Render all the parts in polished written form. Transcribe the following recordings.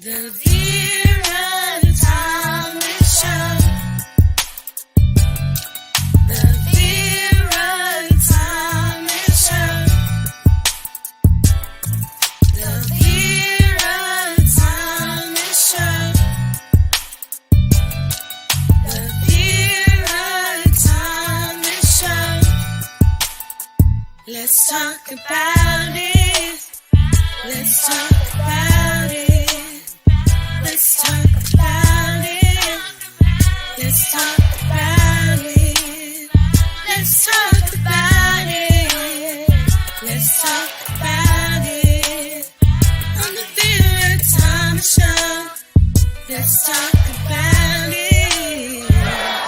The Vera Mission. The Vera Mission. The Vera Mission. The Vera Mission. Let's talk about it. Let's talk about it. Let's talk about it. Let's talk about it. Let's talk about it. Let's talk about it. On the Vera Time Show. Let's talk about it. Yeah.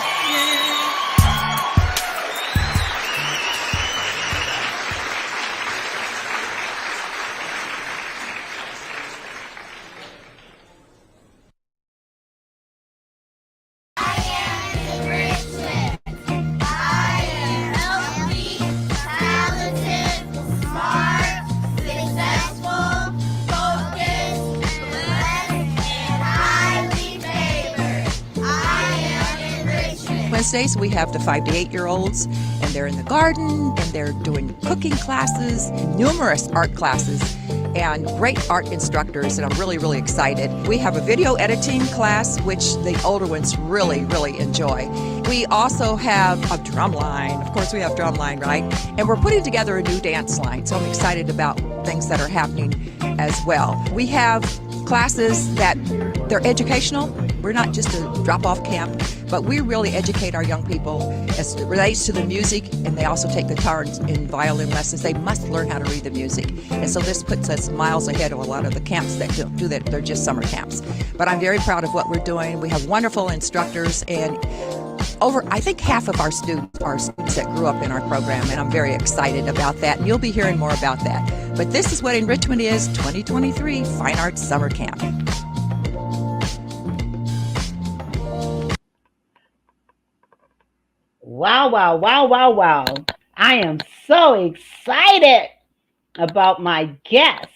Wednesdays, we have the 5 to 8-year-olds, and they're in the garden, and they're doing cooking classes, numerous art classes, and great art instructors, and I'm really, really excited. We have a video editing class, which the older ones really, really enjoy. We also have a drum line. Of course, we have drum line, right? And we're putting together a new dance line, so I'm excited about things that are happening as well. We have classes that they're educational. We're not just a drop-off camp, but we really educate our young people as it relates to the music, and they also take guitar and violin lessons. They must learn how to read the music. And so this puts us miles ahead of a lot of the camps that don't do that. They're just summer camps. But I'm very proud of what we're doing. We have wonderful instructors, and I think half of our students are students that grew up in our program, and I'm very excited about that. And you'll be hearing more about that. But this is what Enrichment is 2023 Fine Arts Summer Camp. Wow, wow, wow, wow, wow. I am so excited about my guest.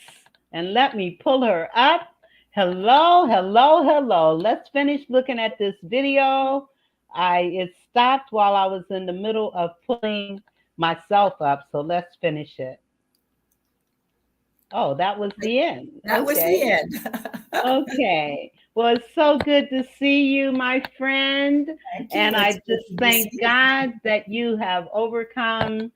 And let me pull her up. Hello, hello, hello. Let's finish looking at this video. It stopped while I was in the middle of pulling myself up. So let's finish it. Oh, that was the end. That was the end. Okay. Well, it's so good to see you, my friend. And I just thank God that you have overcome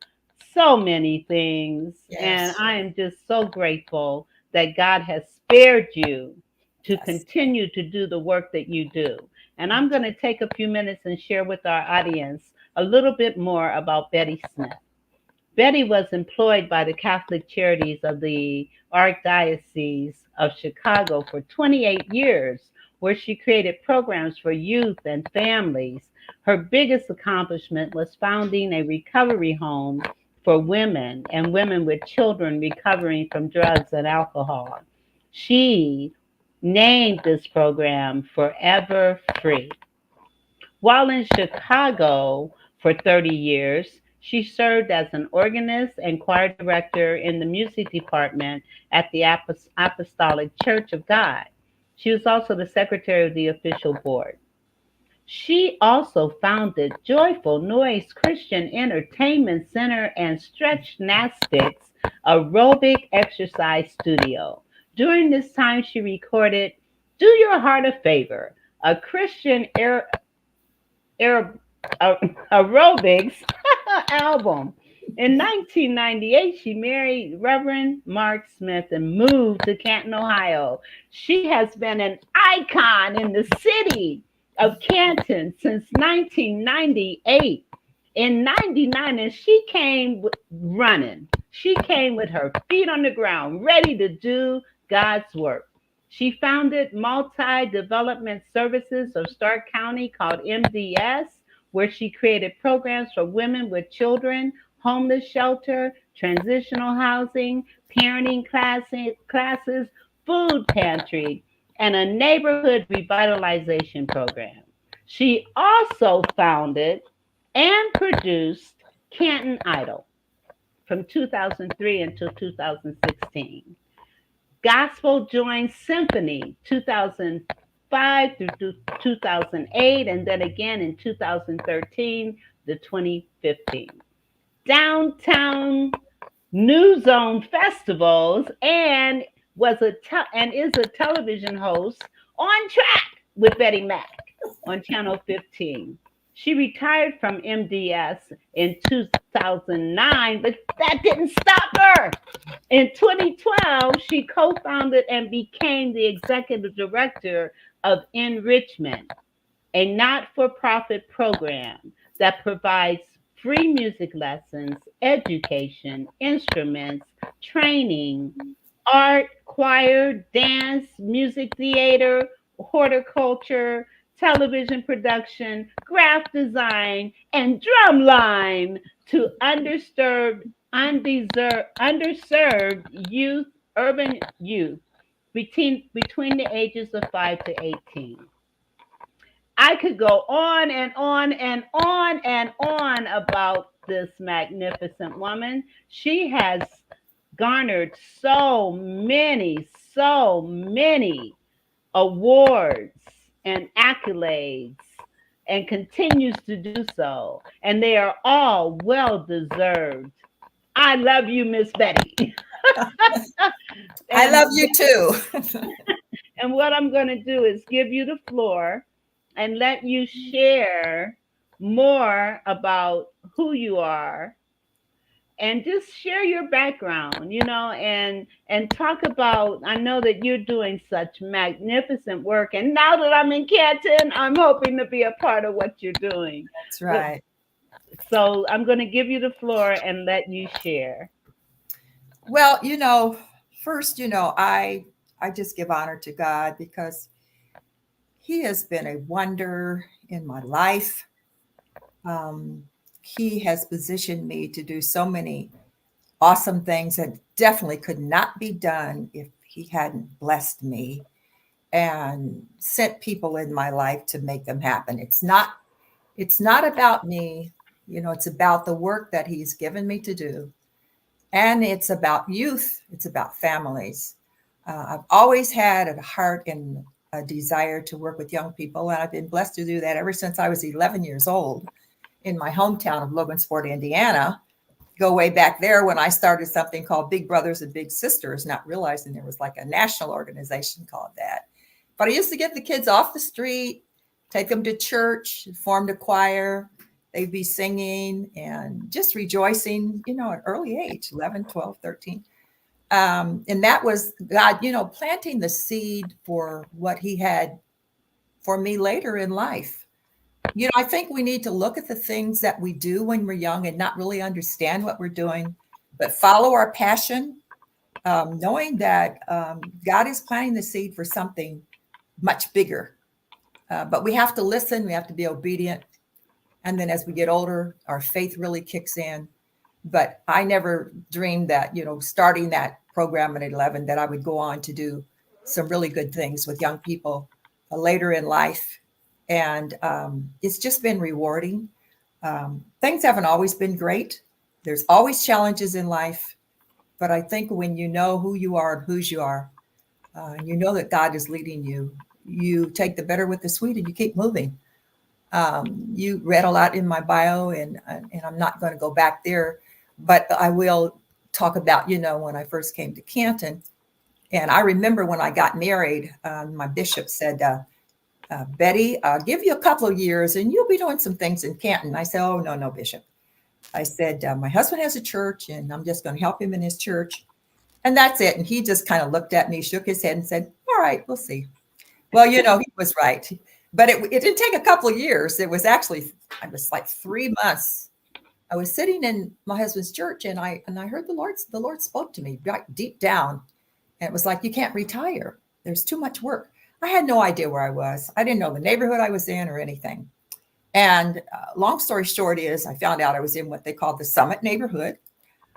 so many things. Yes. And I am just so grateful that God has spared you to continue to do the work that you do. And I'm going to take a few minutes and share with our audience a little bit more about Betty Smith. Betty was employed by the Catholic Charities of the Archdiocese of Chicago for 28 years, where she created programs for youth and families. Her biggest accomplishment was founding a recovery home for women and women with children recovering from drugs and alcohol. She named this program Forever Free. While in Chicago for 30 years, she served as an organist and choir director in the music department at the Apostolic Church of God. She was also the secretary of the official board. She also founded Joyful Noise Christian Entertainment Center and Stretchnastics Aerobic Exercise Studio. During this time, she recorded Do Your Heart a Favor, a Christian aerobics album. In 1998, she married Reverend Mark Smith and moved to Canton, Ohio. She has been an icon in the city of Canton since 1998. In 99, and she came running. She came with her feet on the ground, ready to do God's work. She founded Multi-Development Services of Stark County called MDS, where she created programs for women with children, homeless shelter, transitional housing, parenting classes, food pantry, and a neighborhood revitalization program. She also founded and produced Canton Idol from 2003 until 2016. Gospel Joint Symphony, 2005 through 2008, and then again in 2013 to 2015. Downtown New Zone Festivals, and and is a television host on Track with Betty Mack on Channel 15. She retired from MDS in 2009, but that didn't stop her. In 2012, she co founded and became the executive director of Enrichment, a not for profit program that provides free music lessons, education, instruments, training, art, choir, dance, music theater, horticulture, television production, graphic design, and drumline to underserved youth, urban youth between the ages of 5 to 18. I could go on and on and on and on about this magnificent woman. She has garnered so many awards and accolades and continues to do so. And they are all well deserved. I love you, Miss Betty. I and love you too. and what I'm going to do is give you the floor and let you share more about who you are and just share your background, and talk about. I know that you're doing such magnificent work, and now that I'm in Canton, I'm hoping to be a part of what you're doing. That's right. So I'm going to give you the floor and let you share. Well, first, I just give honor to God because He has been a wonder in my life. He has positioned me to do so many awesome things that definitely could not be done if He hadn't blessed me and sent people in my life to make them happen. It's not about me, it's about the work that He's given me to do. And it's about youth, it's about families. I've always had a heart and a desire to work with young people, and I've been blessed to do that ever since I was 11 years old in my hometown of Logansport, Indiana. Go way back there when I started something called Big Brothers and Big Sisters, not realizing there was like a national organization called that. But I used to get the kids off the street, take them to church, formed a choir. They'd be singing and just rejoicing, at an early age, 11, 12, 13. And that was God, planting the seed for what He had for me later in life. I think we need to look at the things that we do when we're young and not really understand what we're doing, but follow our passion, knowing that God is planting the seed for something much bigger. But we have to listen. We have to be obedient. And then as we get older, our faith really kicks in. But I never dreamed that, starting that program at 11, that I would go on to do some really good things with young people later in life. And it's just been rewarding. Things haven't always been great. There's always challenges in life. But I think when you know who you are and whose you are, you know that God is leading you, you take the bitter with the sweet and you keep moving. You read a lot in my bio, and I'm not going to go back there, but I will talk about, when I first came to Canton. And I remember when I got married, my bishop said, Betty, I'll give you a couple of years and you'll be doing some things in Canton. I said, oh, no, Bishop. I said, my husband has a church and I'm just going to help him in his church. And that's it. And he just kind of looked at me, shook his head and said, all right, we'll see. Well, he was right. But it didn't take a couple of years. It was like 3 months. I was sitting in my husband's church and I heard the Lord spoke to me right deep down. And it was like, you can't retire. There's too much work. I had no idea where I was. I didn't know the neighborhood I was in or anything. And long story short is I found out I was in what they called the Summit neighborhood.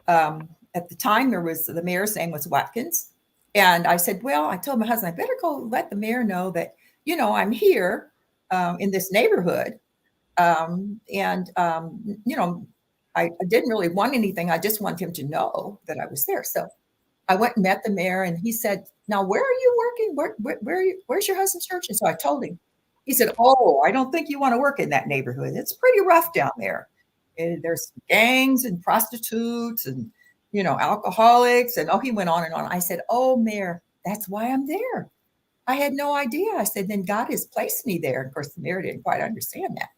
At the time, the mayor's name was Watkins. And I said, well, I told my husband, I better go let the mayor know that, I'm here in this neighborhood. I didn't really want anything. I just want him to know that I was there. So I went and met the mayor, and he said, "Now, where are you working? Where's your husband's church?" And so I told him. He said, "Oh, I don't think you want to work in that neighborhood. It's pretty rough down there. And there's gangs and prostitutes and alcoholics." And he went on and on. I said, "Oh, mayor, that's why I'm there. I had no idea." I said, "Then God has placed me there." Of course, the mayor didn't quite understand that.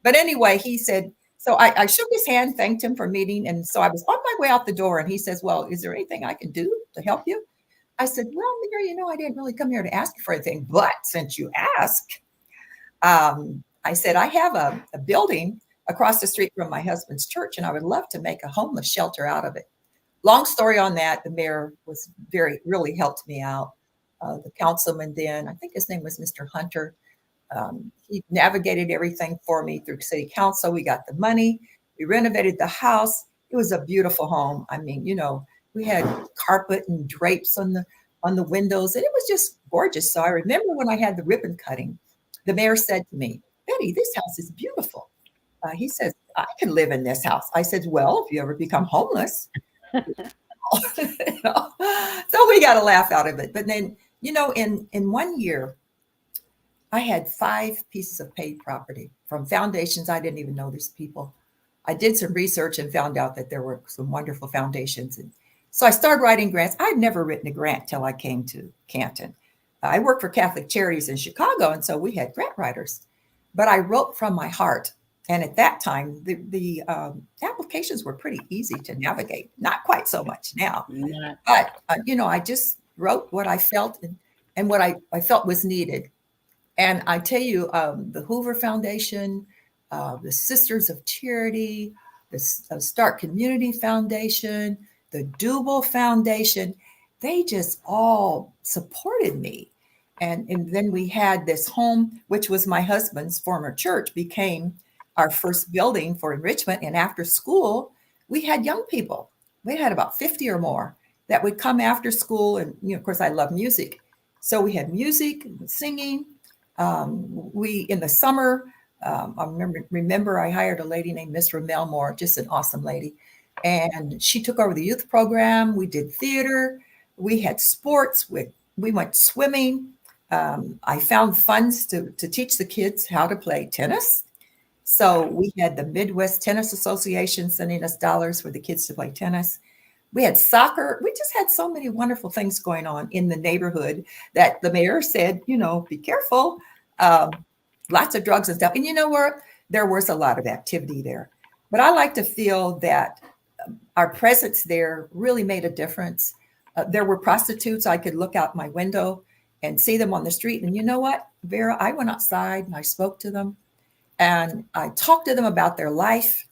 But anyway, he said, so I shook his hand, thanked him for meeting. And so I was on my way out the door, and he says, "Well, is there anything I can do to help you?" I said, "Well, Mayor, I didn't really come here to ask you for anything, but since you ask, I said, I have a building across the street from my husband's church, and I would love to make a homeless shelter out of it." Long story on that, the mayor was really helped me out. The councilman then, I think his name was Mr. Hunter, he navigated everything for me through city council. We got the money. We renovated the house. It was a beautiful home. I mean, we had carpet and drapes on the windows, and it was just gorgeous. So I remember when I had the ribbon cutting, the mayor said to me, "Betty, this house is beautiful." He says, "I can live in this house." I said, "Well, if you ever become homeless." So we got a laugh out of it. But then, in 1 year, I had 5 pieces of paid property from foundations. I didn't even know these people. I did some research and found out that there were some wonderful foundations. And so I started writing grants. I'd never written a grant till I came to Canton. I worked for Catholic Charities in Chicago, and so we had grant writers. But I wrote from my heart. And at that time, the applications were pretty easy to navigate. Not quite so much now. But, I just wrote what I felt and what I felt was needed. And I tell you, the Hoover Foundation, the Sisters of Charity, the Stark Community Foundation, the Dubel Foundation, they just all supported me. And then we had this home, which was my husband's former church, became our first building for enrichment. And after school, we had young people. We had about 50 or more that would come after school. And, of course, I love music. So we had music, singing. We, in the summer, I remember I hired a lady named Miss Ramel Moore, just an awesome lady. And she took over the youth program. We did theater. We had sports. We went swimming. I found funds to teach the kids how to play tennis. So we had the Midwest Tennis Association sending us dollars for the kids to play tennis. We had soccer. We just had so many wonderful things going on in the neighborhood that the mayor said, be careful. Lots of drugs and stuff. And you know what? There was a lot of activity there. But I like to feel that our presence there really made a difference. There were prostitutes. I could look out my window and see them on the street. And you know what, Vera? I went outside and I spoke to them. And I talked to them about their life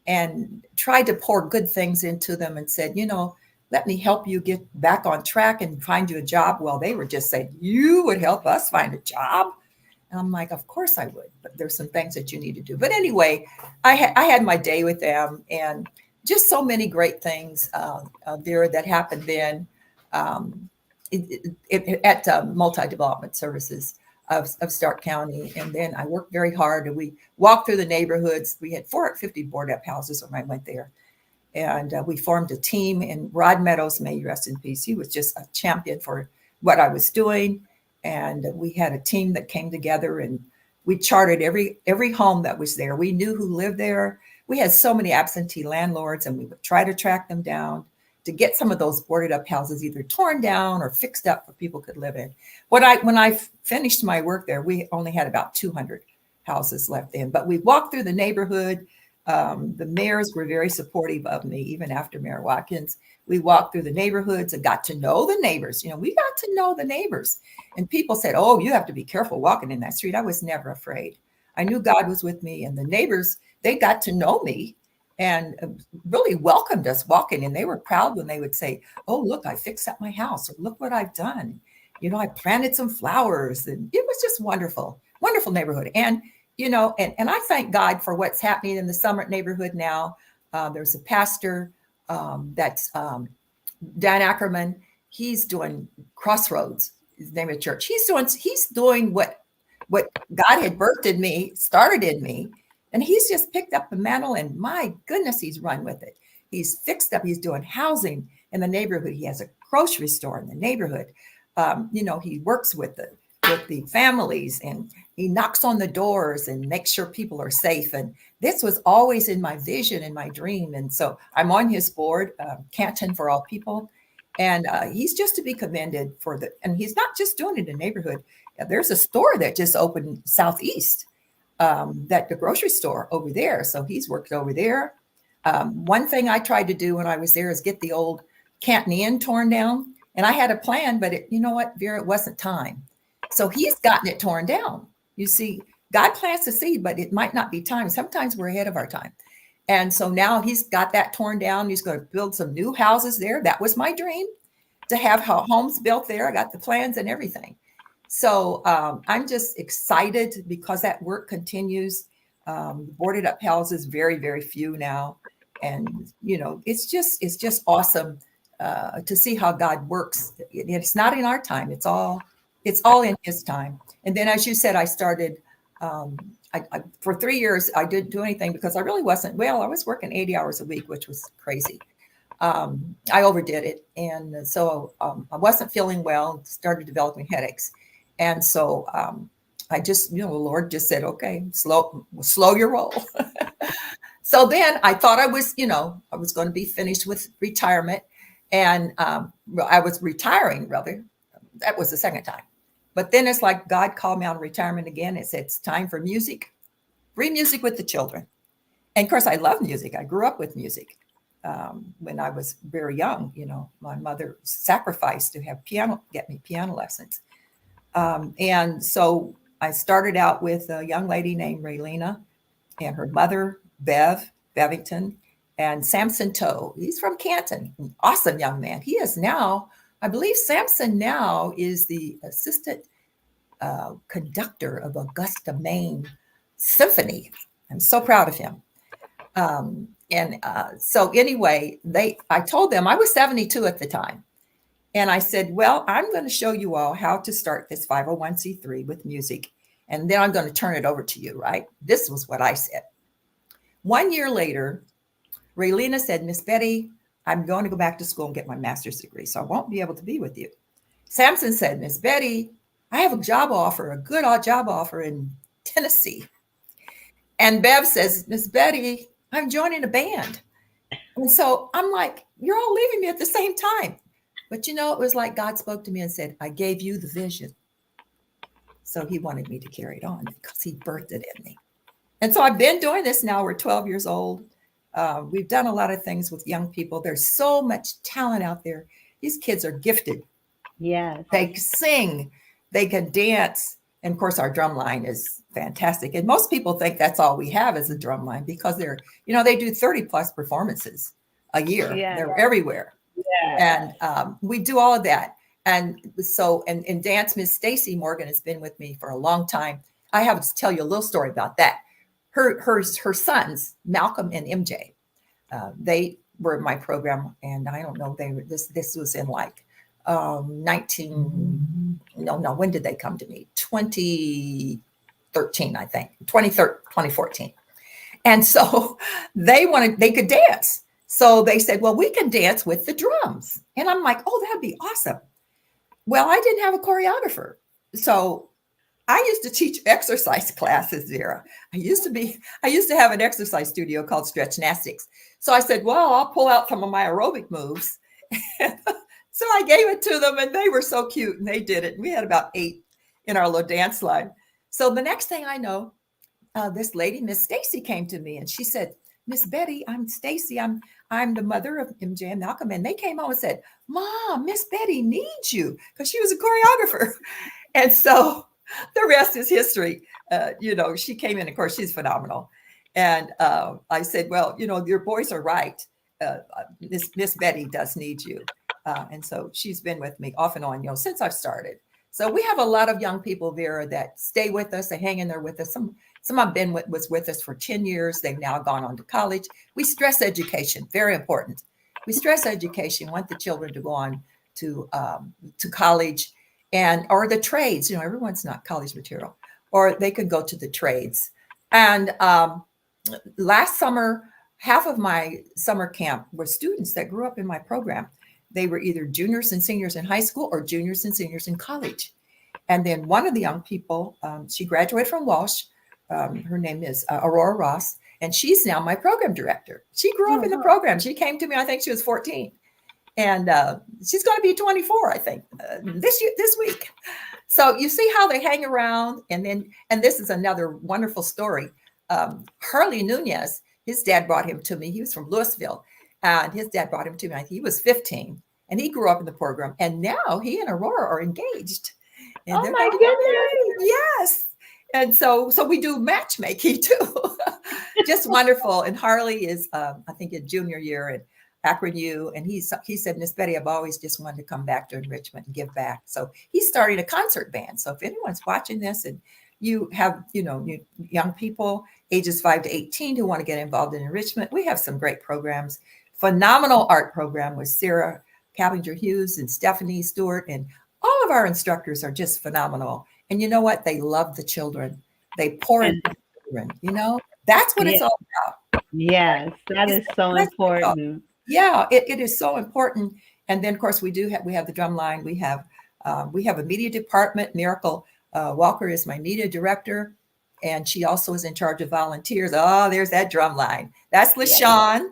and tried to pour good things into them and said, let me help you get back on track and find you a job. Well, they were just saying, "You would help us find a job?" And I'm like, "Of course I would, but there's some things that you need to do." But anyway, I had my day with them, and just so many great things there that happened then at Multi-Development Services of Stark County. And then I worked very hard, and we walked through the neighborhoods. We had 450 board up houses when I went there. And we formed a team, and Rod Meadows, may you rest in peace. He was just a champion for what I was doing. And we had a team that came together, and we charted every home that was there. We knew who lived there. We had so many absentee landlords, and we would try to track them down to get some of those boarded up houses either torn down or fixed up where people could live in. When I finished my work there, we only had about 200 houses left in, but we walked through the neighborhood. The mayors were very supportive of me, even after Mayor Watkins. We walked through the neighborhoods and got to know the neighbors. We got to know the neighbors. And people said, "Oh, you have to be careful walking in that street." I was never afraid. I knew God was with me, and the neighbors, they got to know me and really welcomed us walking. And they were proud when they would say, "Oh, look, I fixed up my house," or "Look what I've done. I planted some flowers." And it was just wonderful, wonderful neighborhood. And, and I thank God for what's happening in the Summit neighborhood now. There's a pastor that's Dan Ackerman. He's doing Crossroads, his name of church. He's doing what God had birthed in me, started in me. And he's just picked up the mantle, and my goodness, he's run with it. He's fixed up. He's doing housing in the neighborhood. He has a grocery store in the neighborhood. He works with the families, and he knocks on the doors and makes sure people are safe. And this was always in my vision and my dream. And so I'm on his board, Canton for All People. And he's just to be commended and he's not just doing it in the neighborhood. There's a store that just opened southeast, that the grocery store over there. So he's worked over there. One thing I tried to do when I was there is get the old Canton Inn torn down. And I had a plan, but you know what, Vera, it wasn't time. So he's gotten it torn down. You see, God plants the seed, but it might not be time. Sometimes we're ahead of our time. And so now he's got that torn down. He's going to build some new houses there. That was my dream, to have homes built there. I got the plans and everything. So I'm just excited because that work continues. Boarded up houses, very, very few now. And, it's just awesome to see how God works. It's not in our time. It's all in his time. And then, as you said, I started, for 3 years, I didn't do anything because I really wasn't, I was working 80 hours a week, which was crazy. I overdid it. And so I wasn't feeling well, started developing headaches. And so I just, the Lord just said, okay, slow your roll. So then I thought I was going to be finished with retirement. And I was retiring, rather. That was the second time. But then it's like God called me out of retirement again. It said, it's time for music. Free music with the children. And of course, I love music. I grew up with music. When I was very young, my mother sacrificed to get me piano lessons. And so I started out with a young lady named Raylena and her mother, Bevington, and Samson Toe. He's from Canton, an awesome young man. He is now, I believe Samson now is the assistant conductor of Augusta, Maine Symphony. I'm so proud of him. So anyway, I told them, I was 72 at the time. And I said, well, I'm going to show you all how to start this 501c3 with music. And then I'm going to turn it over to you, right? This was what I said. 1 year later, Raylena said, Miss Betty, I'm going to go back to school and get my master's degree, so I won't be able to be with you. Samson said, Miss Betty, I have a good job offer in Tennessee. And Bev says, Miss Betty, I'm joining a band. And so I'm like, you're all leaving me at the same time. But it was like God spoke to me and said, I gave you the vision. So he wanted me to carry it on because he birthed it in me. And so I've been doing this now. We're 12 years old. We've done a lot of things with young people. There's so much talent out there. These kids are gifted. Yes. They sing, they can dance. And of course, our drum line is fantastic. And most people think that's all we have is a drum line because they do 30 plus performances a year. Yeah. They're everywhere. Yeah. And we do all of that. And so, and in dance, Miss Stacy Morgan has been with me for a long time. I have to tell you a little story about that. Her sons, Malcolm and MJ, they were in my program, and I don't know, this was in like when did they come to me? 2013, I think, 2014. And so they could dance. So they said, well, we can dance with the drums. And I'm like, oh, that'd be awesome. Well, I didn't have a choreographer. So I used to teach exercise classes there. I used to have an exercise studio called Stretchnastics. So I said, well, I'll pull out some of my aerobic moves. So I gave it to them and they were so cute and they did it. We had about 8 in our little dance line. So the next thing I know, this lady, Miss Stacy, came to me and she said, Miss Betty, I'm Stacy. I'm the mother of MJ and Malcolm. And they came home and said, Mom, Miss Betty needs you, because she was a choreographer. And so the rest is history. She came in, of course, she's phenomenal. And I said, well, your boys are right. Miss Betty does need you. And so she's been with me off and on, since I've started. So we have a lot of young people, Vera, that stay with us. They hang in there with us. Some have been was with us for 10 years. They've now gone on to college. We stress education, very important. We stress education, want the children to go on to college or the trades. Everyone's not college material, or they could go to the trades. And last summer, half of my summer camp were students that grew up in my program. They were either juniors and seniors in high school or juniors and seniors in college. And then one of the young people, she graduated from Walsh. Her name is Aurora Ross, and she's now my program director. She grew up in the program. She came to me, I think she was 14. And she's going to be 24, I think, this week. So you see how they hang around. And this is another wonderful story. Harley Nunez, his dad brought him to me. He was from Louisville, and his dad brought him to me. I think he was 15, and he grew up in the program. And now he and Aurora are engaged. And oh my goodness! Yes. And so we do matchmaking too. Just wonderful. And Harley is, I think, in junior year at Akron U. And he said, Miss Betty, I've always just wanted to come back to enrichment and give back. So he's starting a concert band. So if anyone's watching this and you have, young people ages 5 to 18 who want to get involved in enrichment, we have some great programs. Phenomenal art program with Sarah Capinger Hughes and Stephanie Stewart. And all of our instructors are just phenomenal. And you know what? They love the children. They pour into the children, That's what it's all about. Yes, that is so important. Yeah, it is so important. And then, of course, we have the drum line. We have a media department. Miracle Walker is my media director, and she also is in charge of volunteers. Oh, there's that drum line. That's LaShawn.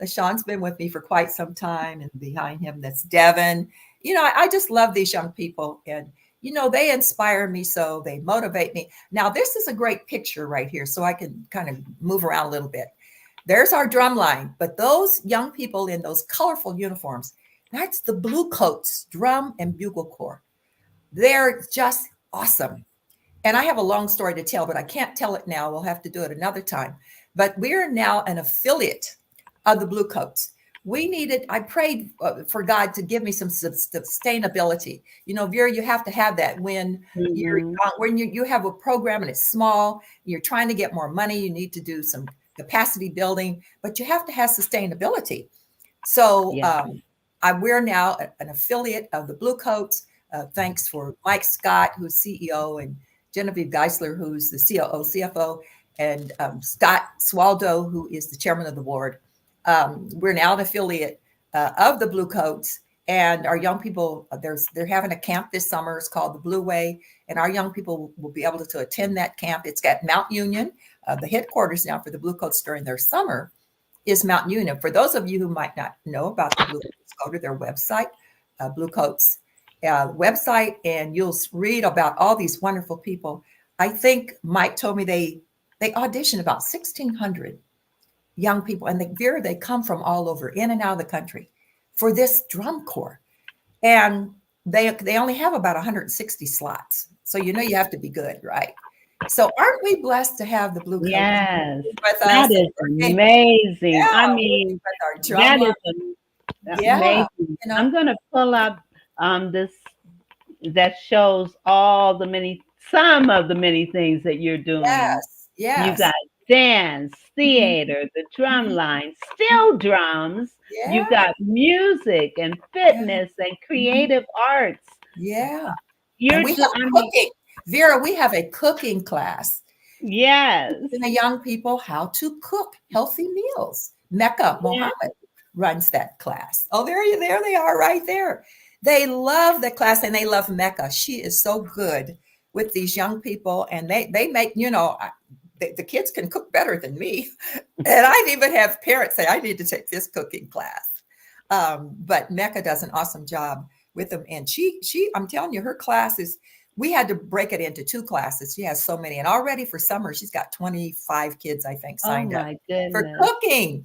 LaShawn's been with me for quite some time, and behind him, that's Devin. I just love these young people, and they inspire me, so they motivate me. Now, this is a great picture right here, so I can kind of move around a little bit. There's our drum line, but those young people in those colorful uniforms, that's the Blue Coats Drum and Bugle Corps. They're just awesome. And I have a long story to tell, but I can't tell it now. We'll have to do it another time. But we're now an affiliate of the Blue Coats. I prayed for God to give me some sustainability. Vera, you have to have that when you have a program and it's small, you're trying to get more money, you need to do some capacity building, but you have to have sustainability. So we're now an affiliate of the Blue Coats. Thanks for Mike Scott, who's CEO, and Genevieve Geisler, who's the COO, CFO, and Scott Swaldo, who is the chairman of the board. We're now an affiliate of the Blue Coats, and our young people, they're having a camp this summer. It's called the Blue Way, and our young people will be able to attend that camp. It's at Mount Union. The headquarters now for the Blue Coats during their summer is Mount Union. For those of you who might not know about the Blue Coats, go to their website, Blue Coats website, and you'll read about all these wonderful people. I think Mike told me they audition about 1,600 young people, and they come from all over, in and out of the country, for this drum corps. And they only have about 160 slots. So you have to be good, right? So aren't we blessed to have the Blue Coats with us? That is amazing. Yeah, I mean, that is amazing. I'm going to pull up this that shows some of the many things that you're doing. Yes. You got dance, theater, the drum line, steel drums. Yeah. You've got music and fitness and creative arts. Yeah. Cooking. Vera, we have a cooking class. Yes. And the young people how to cook healthy meals. Mecca Mohammed runs that class. Oh, there they are right there. They love the class, and they love Mecca. She is so good with these young people, and they make, the kids can cook better than me. And I even have parents say, I need to take this cooking class. But Mecca does an awesome job with them. And she, I'm telling you, her classes, we had to break it into 2 classes. She has so many. And already for summer, she's got 25 kids, I think, signed up for cooking.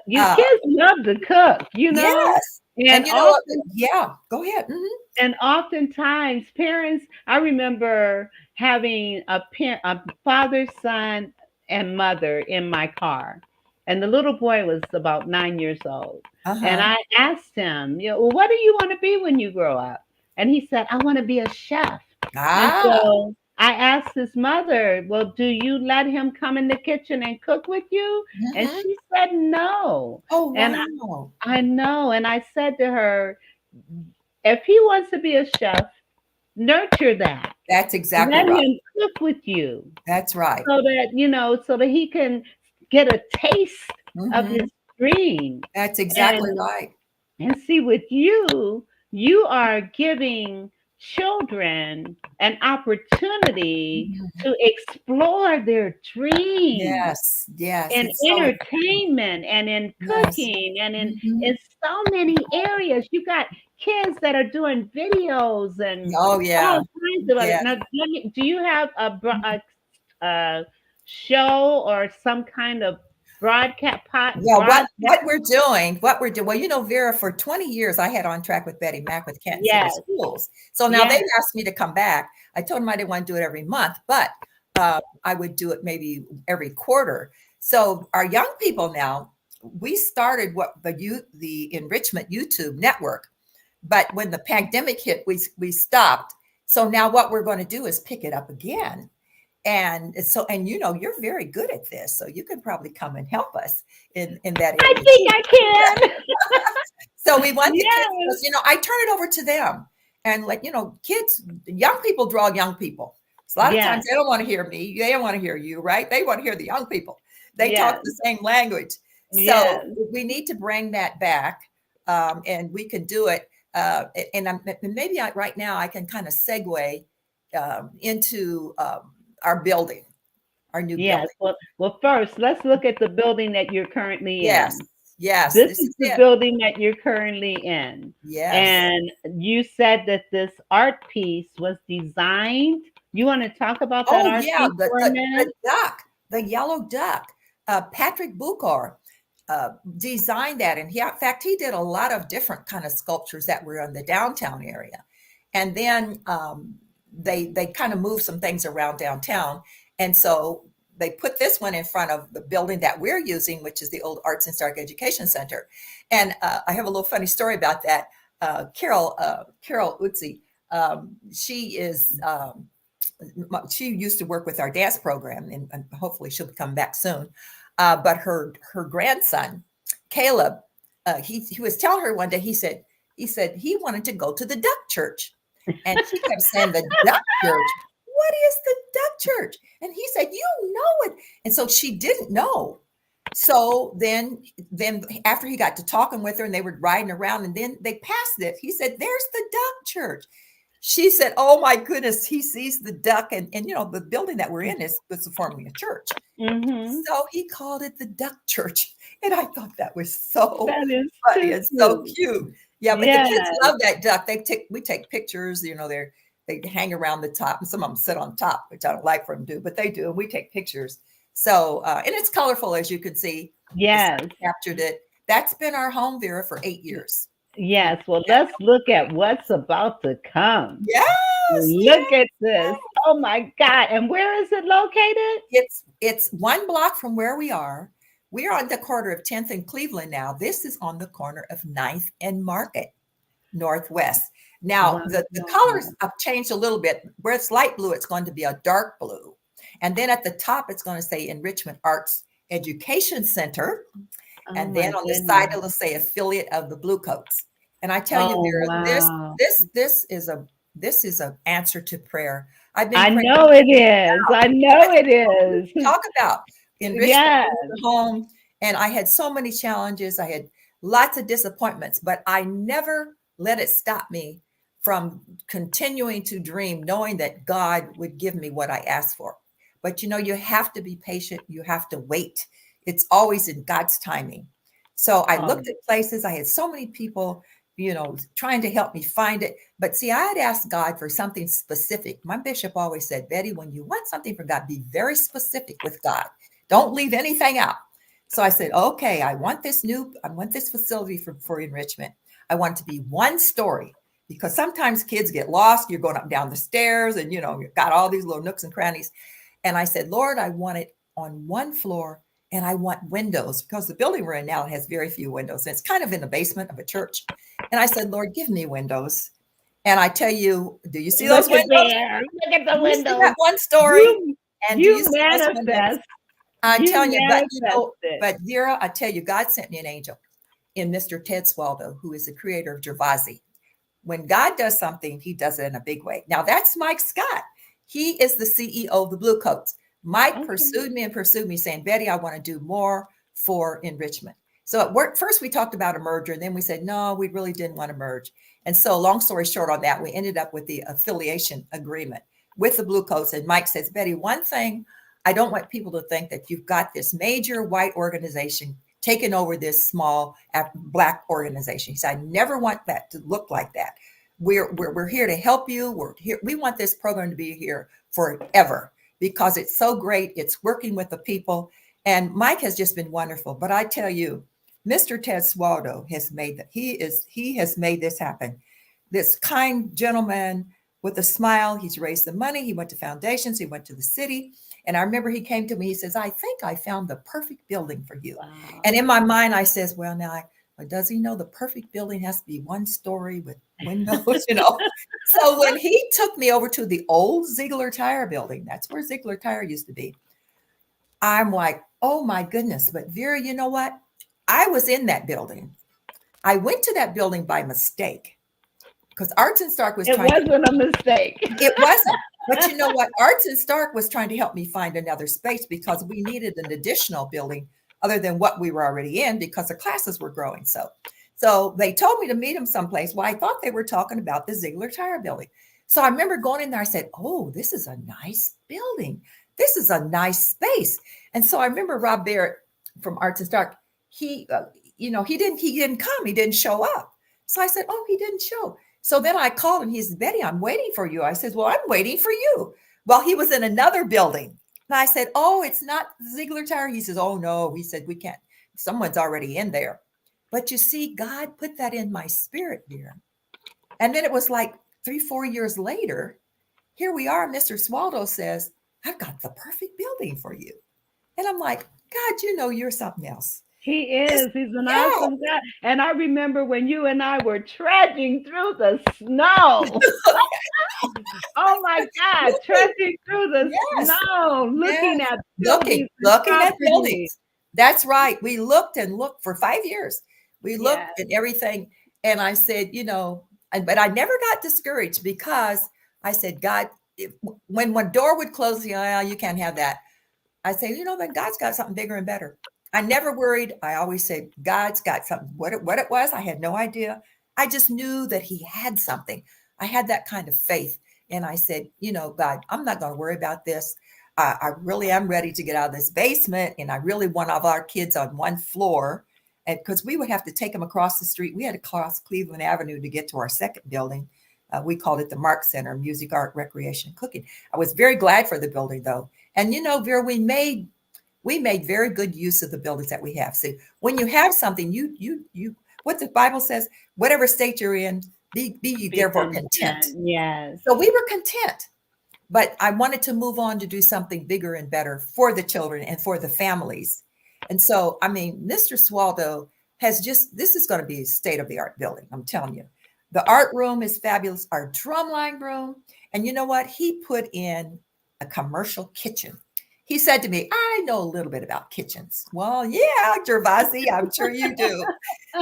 You kids love to cook, Yes. And go ahead. Mm-hmm. And oftentimes parents, I remember having a father, son, and mother in my car. And the little boy was about 9 years old. And I asked him, what do you want to be when you grow up? And he said, I want to be a chef. And so I asked his mother, well, do you let him come in the kitchen and cook with you? And she said no. Oh, wow. And I know. And I said to her, if he wants to be a chef, nurture that. That's exactly right. Let him cook with you. That's right. So that, so that he can get a taste of Mhm. his dream. That's exactly And right. and see, with you, you are giving children an opportunity Mhm. to explore their dreams Yes, yes, in it's so important. entertainment and in Yes. cooking and Mhm. in so many areas. You got kids that are doing videos and Oh, all yeah. kinds of other. Yes. Now, do you have a show or some kind of Yeah, broadcast? what we're doing, well, Vera, for 20 years, I had On Track with Betty Mack with Canton City Yes, Schools. So now they've yes, asked me to come back. I told them I didn't want to do it every month, but I would do it maybe every quarter. So our young people now, we started what the Enrichment YouTube network, but when the pandemic hit, we stopped. So now what we're going to do is pick it up again. And so, and you're very good at this, so you can probably come and help us in that I area think too. I Yeah. can. So we want the kids, Yes, because I turn it over to them, and kids, young people draw young people. So a lot of times yes, they don't want to hear me, they don't want to hear you, right? They want to hear the young people. They talk yes, the same language. So yes, we need to bring that back, and we can do it. And maybe right now I can kind of segue into our building, our new yes. building. Well, first, let's look at the building that you're currently Yes, in. yes, This this is is the it. building that you're currently in. Yes. And you said that this art piece was designed. You want to talk about that Oh art yeah, piece the for a the, the minute? duck, the yellow duck. Patrick Buchar designed that, and in fact, he did a lot of different kind of sculptures that were in the downtown area, and then they kind of moved some things around downtown, and so they put this one in front of the building that we're using, which is the old Arts and Stark Education Center. And I have a little funny story about that. Carol Utzi, she is. She used to work with our dance program, and hopefully she'll come back soon. But her grandson, Caleb, he was telling her one day. He said he wanted to go to the Duck Church, and she kept saying the Duck Church. What is the Duck Church? And he said, you know it. And so she didn't know. So then after he got to talking with her and they were riding around and then they passed it, he said, there's the Duck Church. She said, oh my goodness, he sees the duck. And the building that we're in was formerly a church. Mm-hmm. So he called it the Duck Church. And I thought that was so That is funny too and so cute. cute. Yeah, but the kids Yes, love that duck. We take pictures, they hang around the top, and some of them sit on top, which I don't like for them to do, but they do, and we take pictures. So and it's colorful, as you can see. The sun yes, captured it. That's been our home, Vera, for 8 years. yes. Well, let's look at what's about to come. Yes, Look yes. at this. Oh my God. And where is it located? It's 1 block from where we are. We are on the corner of 10th and Cleveland now. This is on the corner of 9th and Market, Northwest. Now, the colors Wow. have changed a little bit. Where it's light blue, it's going to be a dark blue. And then at the top, it's going to say Enrichment Arts Education Center. Oh And then my on the side, goodness. it'll say affiliate of the Bluecoats. And I tell you, Oh Vera, this wow. this this is a this is an answer to prayer. I've been I praying. know it is. I know it is. Talk about enrichment Yes. in the home. And I had so many challenges. I had lots of disappointments, but I never let it stop me from continuing to dream, knowing that God would give me what I asked for. But you have to be patient. You have to wait. It's always in God's timing. So I Oh, looked at places. I had so many people, trying to help me find it. But see, I had asked God for something specific. My bishop always said, Betty, when you want something for God, be very specific with God. Don't leave anything out. So I said, okay, I want this facility for enrichment. I want it to be one story, because sometimes kids get lost. You're going up and down the stairs and, you've got all these little nooks and crannies. And I said, Lord, I want it on one floor, and I want windows, because the building we're in now has very few windows. And it's kind of in the basement of a church. And I said, Lord, give me windows. And I tell you, do you see those look at windows? there. Look at Do the you see windows. that one story? You And do you you see those windows? manifest. I'm You telling you, manifested. but Vera, I tell you, God sent me an angel in Mr. Ted Swaldo, who is the creator of Gervasi. When God does something, he does it in a big way. Now that's Mike Scott. He is the CEO of the Blue Coats. Mike pursued me saying, Betty, I want to do more for enrichment. So at work, first we talked about a merger, and then we said, no, we really didn't want to merge. And so long story short on that, we ended up with the affiliation agreement with the Blue Coats. And Mike says, Betty, one thing, I don't want people to think that you've got this major white organization taking over this small Black organization. He said, I never want that to look like that. We're here to help you. We're here. We want this program to be here forever because it's so great. It's working with the people. And Mike has just been wonderful. But I tell you, Mr. Ted Swaldo has made that. He has made this happen. This kind gentleman with a smile. He's raised the money. He went to foundations. He went to the city. And I remember he came to me. He says, I think I found the perfect building for you. Wow. And in my mind, I says, well, now, does he know the perfect building has to be one story with windows, you know? So when he took me over to the old Ziegler Tire building, that's where Ziegler Tire used to be. I'm like, oh my goodness. But Vera, you know what? I was in that building. I went to that building by mistake because Arts and Stark was trying. It wasn't a mistake. It wasn't. But you know what? Arts and Stark was trying to help me find another space because we needed an additional building other than what we were already in because the classes were growing. So they told me to meet them someplace. Well, I thought they were talking about the Ziegler Tire building. So I remember going in there. I said, oh, this is a nice building. This is a nice space. And so I remember Rob Barrett from Arts and Stark. He didn't come. He didn't show up. So I said, oh, he didn't show. So then I called him. He said, Betty, I'm waiting for you. I said, well, I'm waiting for you. Well, he was in another building. And I said, oh, it's not Ziegler Tire. He says, oh, no. He said, we can't. Someone's already in there. But you see, God put that in my spirit here. And then it was like 3-4 years later, here we are. Mr. Swaldo says, I've got the perfect building for you. And I'm like, God, you know, you're something else. He is. He's an awesome guy. And I remember when you and I were trudging through the snow. Oh my God, trudging through the snow, looking at buildings. That's right. We looked for 5 years. We looked at everything. And I said, you know, but I never got discouraged because I said, God, when one door would close, you can't have that. I say, you know, but God's got something bigger and better. I never worried. I always said, God's got something. What it was, I had no idea. I just knew that he had something. I had that kind of faith. And I said, you know, God, I'm not going to worry about this. I really am ready to get out of this basement. And I really want all of our kids on one floor. And because we would have to take them across the street. We had to cross Cleveland Avenue to get to our second building. We called it the Mark Center, Music, Art, Recreation, Cooking. I was very glad for the building, though. And, you know, Vera, we made very good use of the buildings that we have. See, when you have something, you what the Bible says, whatever state you're in, be therefore content. Yes. So we were content, but I wanted to move on to do something bigger and better for the children and for the families. And so, I mean, Mr. Swaldo this is going to be a state-of-the-art building. I'm telling you. The art room is fabulous. Our drumline room. And you know what? He put in a commercial kitchen. He said to me, I know a little bit about kitchens. Well, yeah, Gervasi, I'm sure you do.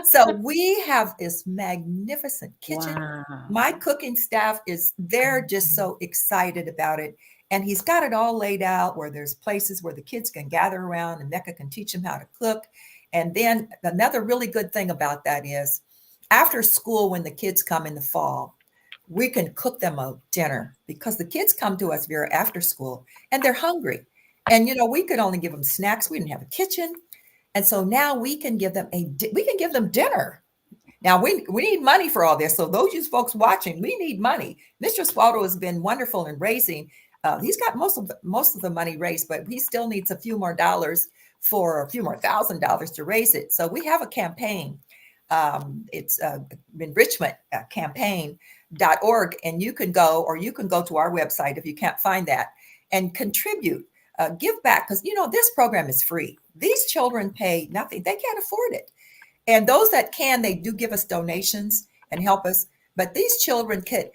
So we have this magnificent kitchen. Wow. My cooking staff they're just so excited about it. And he's got it all laid out where there's places where the kids can gather around and Mecca can teach them how to cook. And then another really good thing about that is after school, when the kids come in the fall, we can cook them a dinner because the kids come to us, Vera, after school and they're hungry. And, you know, we could only give them snacks. We didn't have a kitchen. And so now we can give them dinner. Now we need money for all this. So those you folks watching, we need money. Mr. Swaldo has been wonderful in raising. He's got most of the money raised, but he still needs a few more $1,000 to raise it. So we have a campaign. It's enrichment campaign.org. And you can go to our website if you can't find that and contribute. Give back because, you know, this program is free. These children pay nothing. They can't afford it. And those that can, they do give us donations and help us. But these children it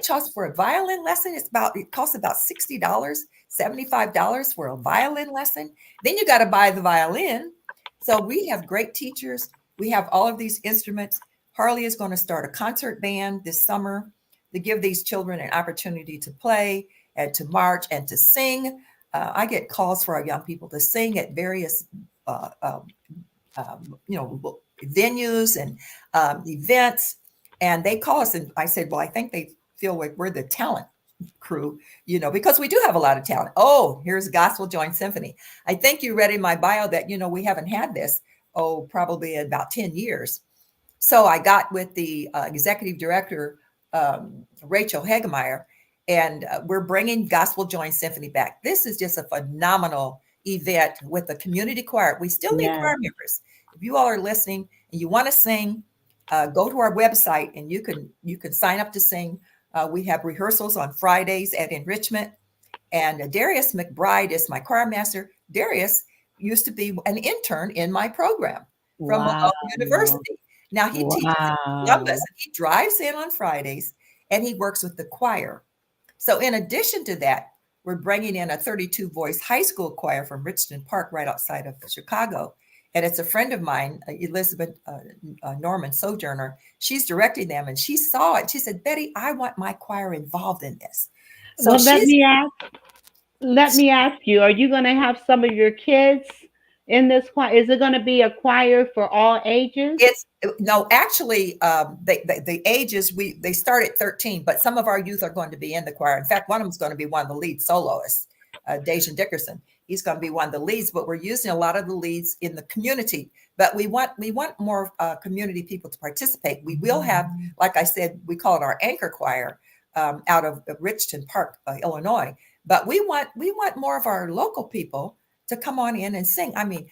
costs for a violin lesson. It costs about $60, $75 for a violin lesson. Then you got to buy the violin. So we have great teachers. We have all of these instruments. Harley is going to start a concert band this summer to give these children an opportunity to play and to march and to sing. I get calls for our young people to sing at various, venues and events. And they call us, and I said, well, I think they feel like we're the talent crew, because we do have a lot of talent. Oh, here's Gospel Joint Symphony. I think you read in my bio that, we haven't had this, probably in about 10 years. So I got with the executive director, Rachel Hagemeyer, and we're bringing Gospel Joint Symphony back. This is just a phenomenal event with the community choir. We still need choir members. If you all are listening and you want to sing, go to our website and you can sign up to sing. We have rehearsals on Fridays at Enrichment. And Darius McBride is my choir master. Darius used to be an intern in my program from Malone University. Now he teaches in Columbus. He drives in on Fridays and he works with the choir. So in addition to that, we're bringing in a 32-voice high school choir from Richmond Park right outside of Chicago. And it's a friend of mine, Elizabeth Norman Sojourner. She's directing them and she saw it. She said, Betty, I want my choir involved in this. So well, let me ask you, are you going to have some of your kids in this choir? Is it going to be a choir for all ages? Actually, the ages, they start at 13, but some of our youth are going to be in the choir. In fact, one of them is going to be one of the lead soloists, Dejan Dickerson. He's going to be one of the leads, but we're using a lot of the leads in the community. But we want more community people to participate. We will have, like I said, we call it our anchor choir out of Richmond Park, Illinois. But we want more of our local people to come on in and sing. I mean,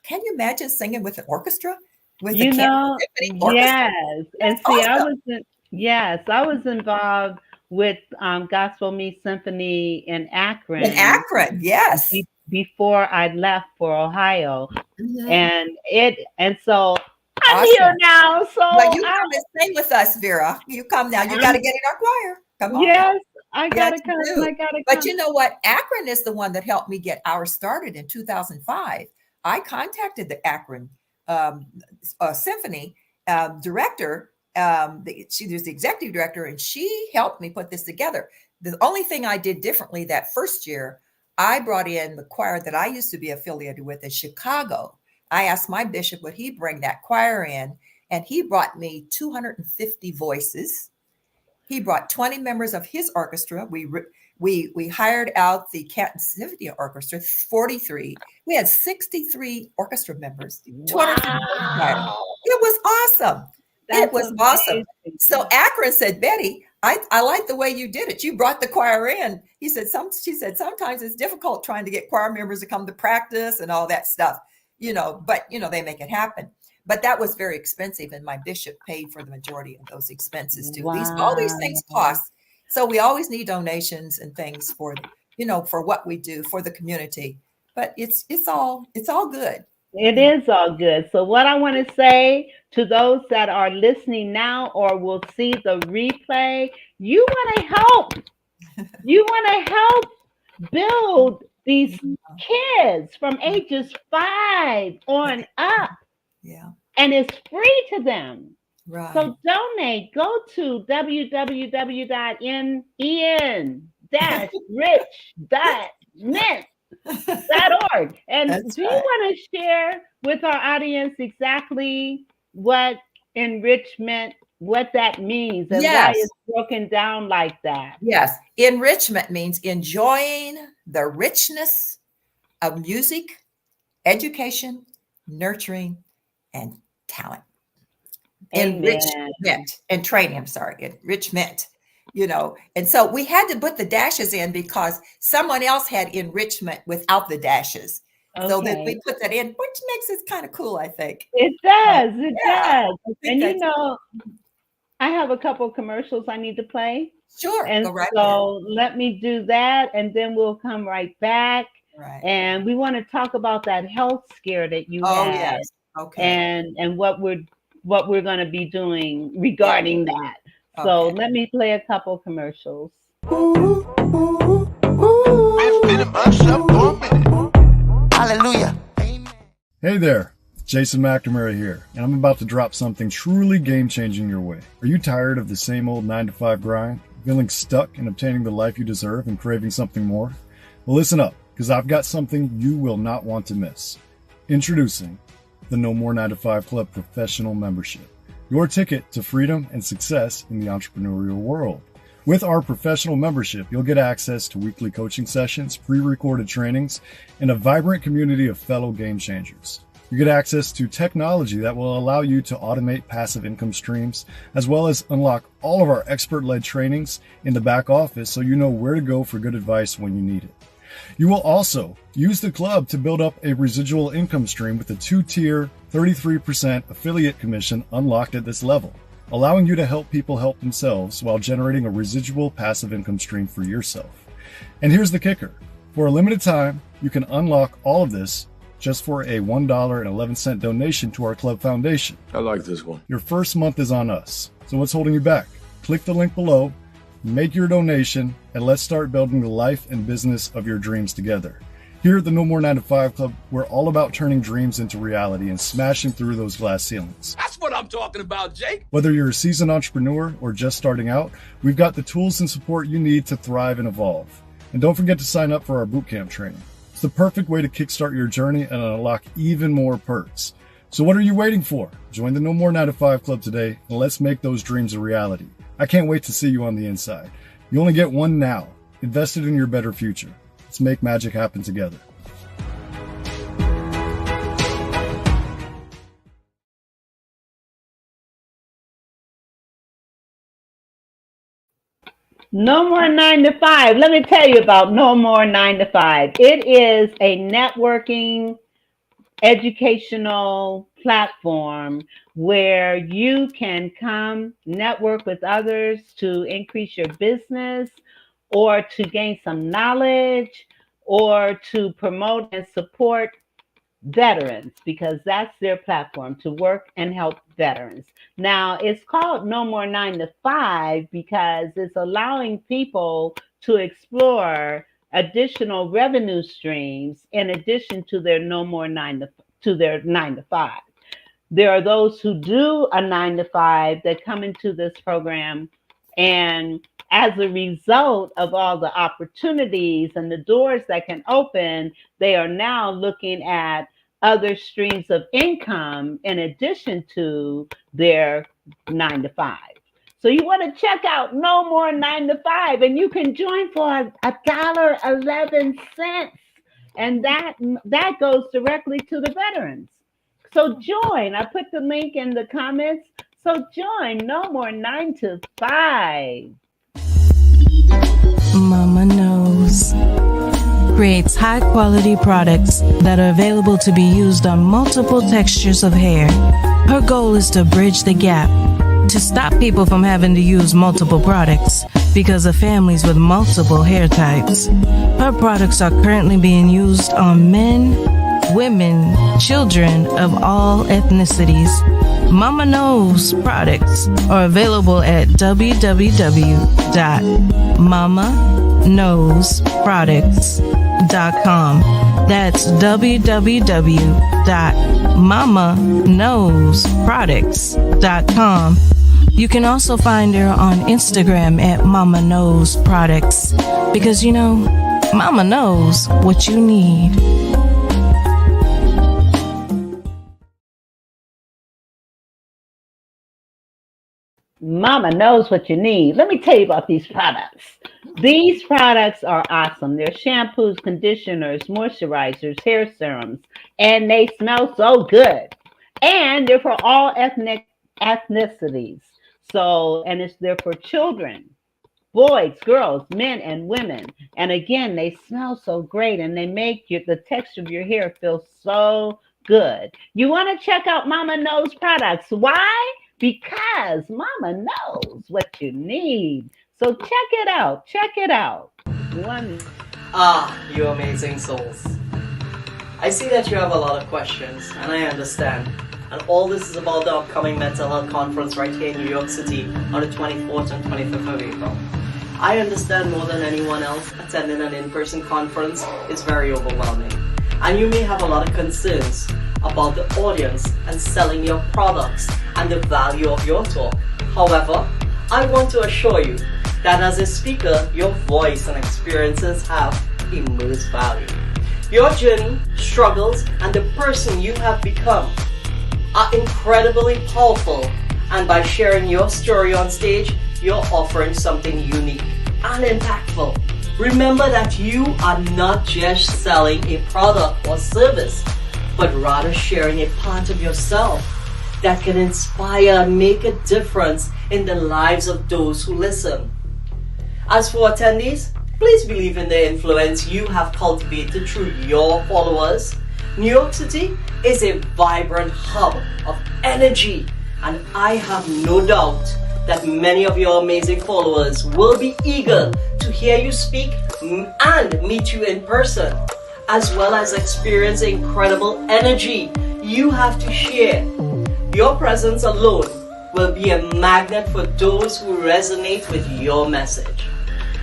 can you imagine singing with an orchestra? With the Canton orchestra? Yes. And That's awesome. I was involved with Gospel Me Symphony in Akron. In Akron, yes. Before I left for Ohio. Mm-hmm. And so I'm here now. So well, you come and sing with us, Vera. You come now. You got to get in our choir. Come on. Yes, I gotta come. But you know what? Akron is the one that helped me get ours started in 2005. I contacted the Akron Symphony director. She was the executive director, and she helped me put this together. The only thing I did differently that first year, I brought in the choir that I used to be affiliated with in Chicago. I asked my bishop, would he bring that choir in? And he brought me 250 voices. He brought 20 members of his orchestra. We hired out the Canton Symphony Orchestra, 43. We had 63 orchestra members. Wow. It was awesome. It was awesome. So Akron said, Betty, I like the way you did it. You brought the choir in. She said, sometimes it's difficult trying to get choir members to come to practice and all that stuff, but they make it happen. But that was very expensive, and my bishop paid for the majority of those expenses too. Wow. All these things cost. So we always need donations and things for what we do for the community. But it's all good. It is all good. So what I want to say to those that are listening now or will see the replay, you want to help. You want to help build these kids from ages 5 on up. Yeah. And it's free to them. Right. So donate. Go to www.en-rich-ment.org. And do you want to share with our audience exactly what enrichment, what that means, and why it's broken down like that? Yes. Enrichment means enjoying the richness of music, education, nurturing, and talent. Enrichment and training. Enrichment. And so we had to put the dashes in because someone else had enrichment without the dashes. Okay. So that we put that in, which makes it kind of cool, I think. It does. It does. And I have a couple of commercials I need to play. Sure. And go right so let me do that, and then we'll come right back. Right. And we want to talk about that health scare that you had. Oh, yes. Okay. And what we're going to be doing regarding that. Okay. So let me play a couple commercials. Hallelujah. Hey there, Jason McNamara here, and I'm about to drop something truly game-changing your way. Are you tired of the same old 9-to-5 grind? Feeling stuck in obtaining the life you deserve and craving something more? Well, listen up, because I've got something you will not want to miss. Introducing the No More 9 to 5 Club Professional Membership, your ticket to freedom and success in the entrepreneurial world. With our professional membership, you'll get access to weekly coaching sessions, pre-recorded trainings, and a vibrant community of fellow game changers. You get access to technology that will allow you to automate passive income streams, as well as unlock all of our expert-led trainings in the back office so you know where to go for good advice when you need it. You will also use the club to build up a residual income stream with a 2-tier 33% affiliate commission unlocked at this level, allowing you to help people help themselves while generating a residual passive income stream for yourself. And here's the kicker. For a limited time, you can unlock all of this just for a $1.11 donation to our club foundation. I like this one. Your first month is on us. So what's holding you back? Click the link below, make your donation, and let's start building the life and business of your dreams together. Here at the No More 9 to 5 Club, we're all about turning dreams into reality and smashing through those glass ceilings. That's what I'm talking about, Jake. Whether you're a seasoned entrepreneur or just starting out, we've got the tools and support you need to thrive and evolve. And don't forget to sign up for our bootcamp training. It's the perfect way to kickstart your journey and unlock even more perks. So what are you waiting for? Join the No More 9 to 5 Club today, and let's make those dreams a reality. I can't wait to see you on the inside. You only get one now. Invest it in your better future. Let's make magic happen together. No More 9 to 5. Let me tell you about No More 9 to 5. It is a networking, educational platform where you can come network with others to increase your business or to gain some knowledge or to promote and support veterans, because that's their platform, to work and help veterans. Now, it's called No More 9 to 5 because it's allowing people to explore additional revenue streams in addition to their 9 to 5. There are those who do a 9 to 5 that come into this program, and as a result of all the opportunities and the doors that can open, they are now looking at other streams of income in addition to their 9 to 5. So you want to check out No More 9 to 5, and you can join for $1.11, and that goes directly to the veterans. So join. I put the link in the comments. So join No More 9 to 5. Mama Knows creates high quality products that are available to be used on multiple textures of hair. Her goal is to bridge the gap to stop people from having to use multiple products because of families with multiple hair types. Her products are currently being used on men, women, children of all ethnicities. Mama Knows products are available at www.mamaknowsproducts.com. That's www.mamaknowsproducts.com. You can also find her on Instagram at Mama Knows Products, because you know, Mama knows what you need. Mama knows what you need. Let me tell you about these products. These products are awesome. They're shampoos, conditioners, moisturizers, hair serums, and they smell so good. And they're for all ethnicities. So, and they're for children, boys, girls, men, and women. And again, they smell so great, and they make the texture of your hair feel so good. You want to check out Mama Knows products. Why? Because Mama knows what you need. So check it out. Check it out. You amazing souls. I see that you have a lot of questions, and I understand. And all this is about the upcoming mental health conference right here in New York City on the 24th and 25th of April. I understand more than anyone else, attending an in-person conference is very overwhelming. And you may have a lot of concerns about the audience and selling your products and the value of your talk. However, I want to assure you that as a speaker, your voice and experiences have immense value. Your journey, struggles, and the person you have become are incredibly powerful, and by sharing your story on stage, you're offering something unique and impactful. Remember that you are not just selling a product or service, but rather sharing a part of yourself that can inspire and make a difference in the lives of those who listen. As for attendees, please believe in the influence you have cultivated through your followers. New York City is a vibrant hub of energy, and I have no doubt that many of your amazing followers will be eager to hear you speak and meet you in person, as well as experience the incredible energy you have to share. Your presence alone will be a magnet for those who resonate with your message.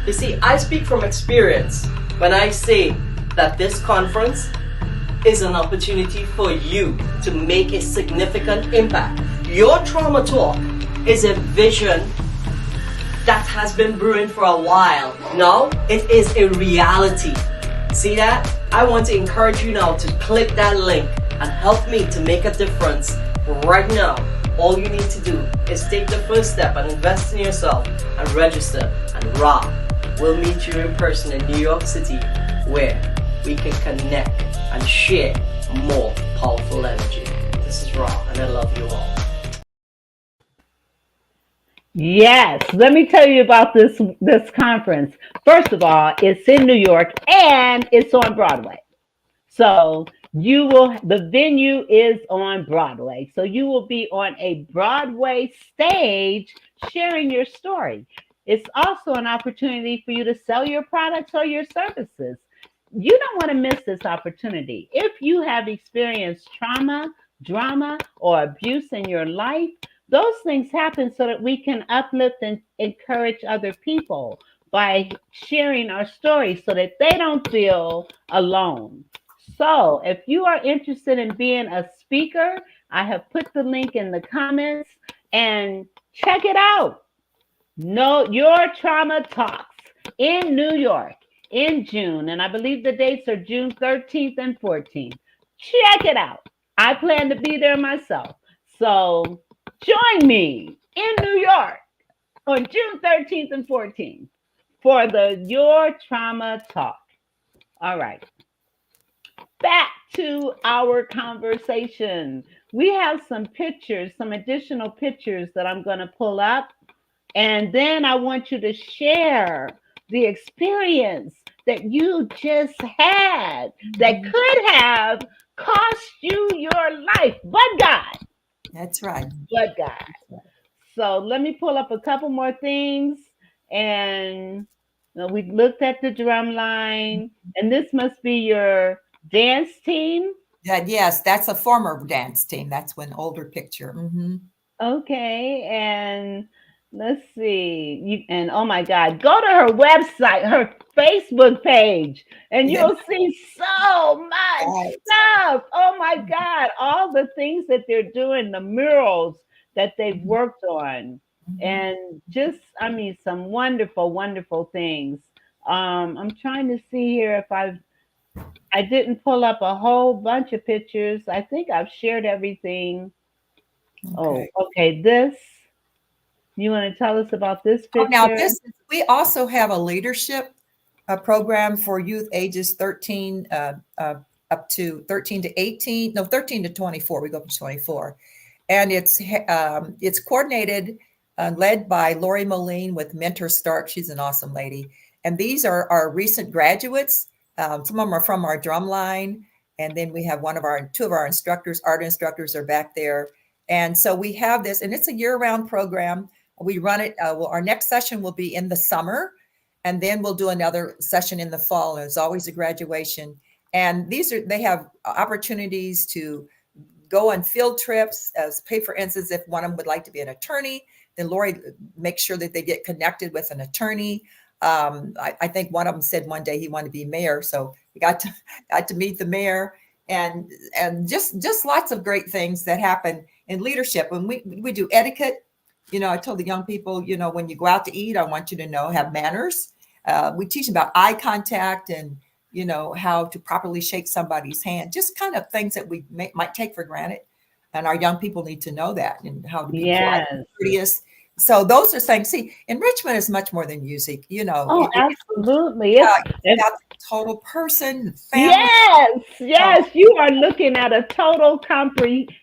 You see, I speak from experience when I say that this conference is an opportunity for you to make a significant impact. Your Trauma Talk is a vision that has been brewing for a while. Now it is a reality. See that? I want to encourage you now to click that link and help me to make a difference right now. All you need to do is take the first step and invest in yourself and register, and Ra will meet you in person in New York City, where we can connect and share more powerful energy. This is Ra, and I love you all. Yes, let me tell you about this conference. First of all, it's in New York and it's on Broadway. So the venue is on Broadway. So you will be on a Broadway stage sharing your story. It's also an opportunity for you to sell your products or your services. You don't want to miss this opportunity. If you have experienced trauma, drama, or abuse in your life, those things happen so that we can uplift and encourage other people by sharing our stories so that they don't feel alone. So if you are interested in being a speaker, I have put the link in the comments and check it out. No, Your Trauma Talks in New York in June. And I believe the dates are June 13th and 14th. Check it out. I plan to be there myself. So join me in New York on June 13th and 14th for the Your Trauma Talk. All right. Back to our conversation. We have some pictures, some additional pictures that I'm going to pull up. And then I want you to share the experience that you just had that could have cost you your life, but God. That's right. But God. So let me pull up a couple more things. And we looked at the drum line, and this must be your dance team. Yes, that's a former dance team. That's an older picture. Mm-hmm. Okay, and let's see. And oh my God, go to her website, her Facebook page, and you'll see so much stuff. Oh my God, all the things that they're doing, the murals that they've worked on, and just, I mean, some wonderful, wonderful things. I'm trying to see here if I didn't pull up a whole bunch of pictures. I think I've shared everything. Okay. Oh, okay. You want to tell us about this picture? Now we also have a leadership program for youth ages 13 up to 13 to 18, no, 13 to 24. We go up to 24. And it's coordinated, led by Lori Moline with Mentor Stark. She's an awesome lady. And these are our recent graduates. Some of them are from our drum line. And then we have two of our instructors, art instructors are back there. And so we have this, and it's a year-round program. We run it. Our next session will be in the summer, and then we'll do another session in the fall. There's always a graduation. And they have opportunities to go on field trips, pay for instance, if one of them would like to be an attorney, then Lori makes sure that they get connected with an attorney. I think one of them said one day he wanted to be mayor. So we got to meet the mayor, and just lots of great things that happen in leadership. When we do etiquette, I told the young people, when you go out to eat, I want you to have manners. We teach about eye contact and how to properly shake somebody's hand, just kind of things that we might take for granted. And our young people need to know that, and how to be polite and courteous. So those are things. See, enrichment is much more than music. Oh, absolutely. It's about the total person, family. Yes. You are looking at a total comprehensive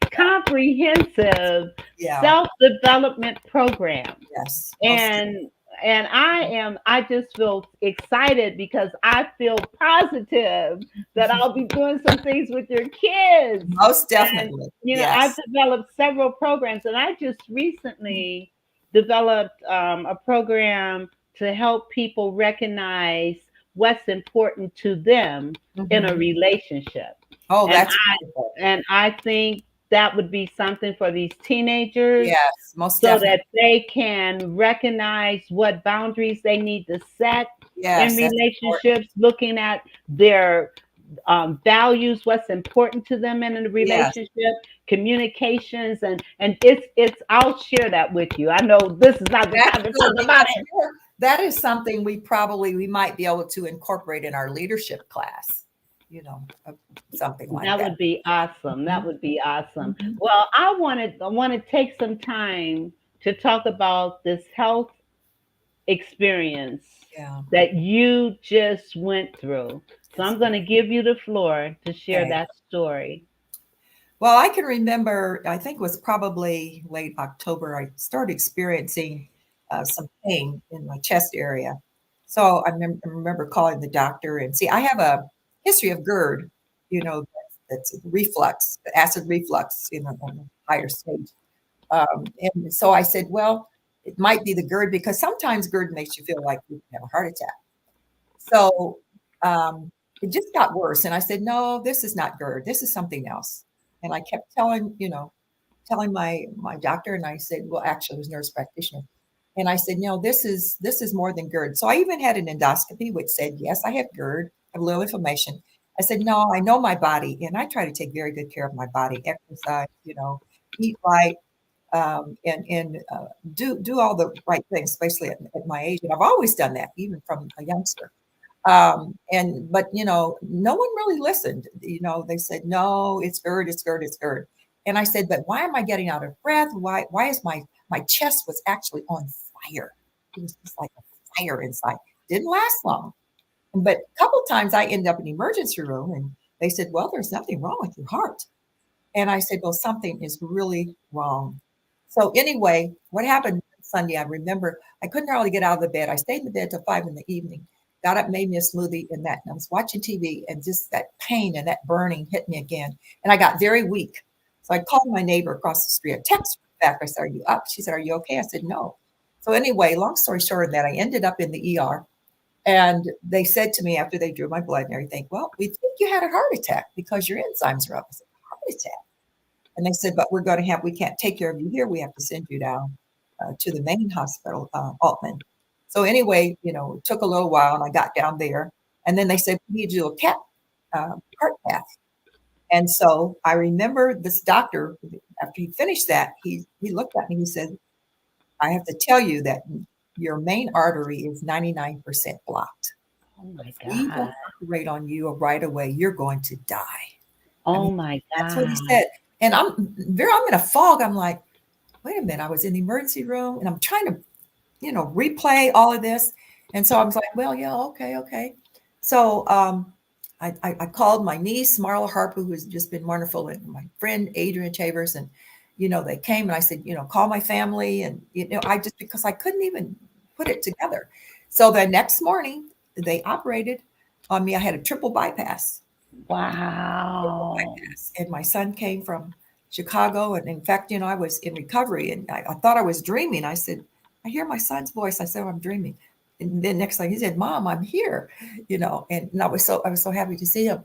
self-development program. Yes. And I just feel excited because I feel positive that I'll be doing some things with your kids. Most definitely. And, I've developed several programs, and I just recently developed a program to help people recognize what's important to them in a relationship. Oh, that's wonderful. And I think that would be something for these teenagers. Yes, most so definitely. that they can recognize what boundaries they need to set in relationships, looking at their values, what's important to them in a relationship, communications, and it's I'll share that with you. I know this is not the time to talk about it. That is something we might be able to incorporate in our leadership class. Something like that. That would be awesome. That would be awesome. Well, I want to take some time to talk about this health experience that you just went through. So I'm going to give you the floor to share that story. Well, I can remember, I think it was probably late October, I started experiencing some pain in my chest area. So I remember calling the doctor, and see, I have a history of GERD, that's reflux, acid reflux on a higher stage. And so I said, well, it might be the GERD, because sometimes GERD makes you feel like you have a heart attack. So it just got worse. And I said, no, this is not GERD. This is something else. And I kept telling my doctor, and I said, well, actually it was nurse practitioner. And I said, no, this is more than GERD. So I even had an endoscopy, which said, yes, I have GERD, I have a little inflammation. I said, no, I know my body, and I try to take very good care of my body, exercise, eat right, and do all the right things, especially at my age. And I've always done that, even from a youngster. But no one really listened. They said, no, it's GERD, it's GERD, it's GERD. And I said, but why am I getting out of breath? Why is my chest was actually on fire? It was just like a fire inside. Didn't last long. But a couple of times I ended up in the emergency room, and they said, well, there's nothing wrong with your heart. And I said, well, something is really wrong. So anyway, what happened Sunday, I remember I couldn't hardly get out of the bed. I stayed in the bed till 5 p.m, got up, made me a smoothie, and I was watching TV, and just that pain and that burning hit me again. And I got very weak. So I called my neighbor across the street. I texted her back. I said, are you up? She said, are you okay? I said, no. So anyway, long story short, that I ended up in the ER. And they said to me after they drew my blood and everything, well, we think you had a heart attack because your enzymes are up. I said, heart attack? And they said, but we can't take care of you here. We have to send you down to the main hospital, Altman. So anyway, it took a little while, and I got down there. And then they said, we need to do a CAT heart cath. And so I remember this doctor, after he finished that, he looked at me, he said, I have to tell you that your main artery is 99% blocked. Oh my God. If we don't operate on you right away, you're going to die. Oh my God. That's what he said. And I'm in a fog. I'm like, wait a minute. I was in the emergency room, and I'm trying to, replay all of this. And so I was like, well, yeah, okay. So I called my niece, Marla Harper, who has just been wonderful, and my friend, Adrian Chavers, and, they came, and I said, call my family. And, because I couldn't even put it together. So the next morning they operated on me. I had a triple bypass. Wow. And my son came from Chicago. And in fact, I was in recovery, and I thought I was dreaming. I said, I hear my son's voice. I said, oh, I'm dreaming. And then next thing he said, Mom, I'm here, and I was so happy to see him.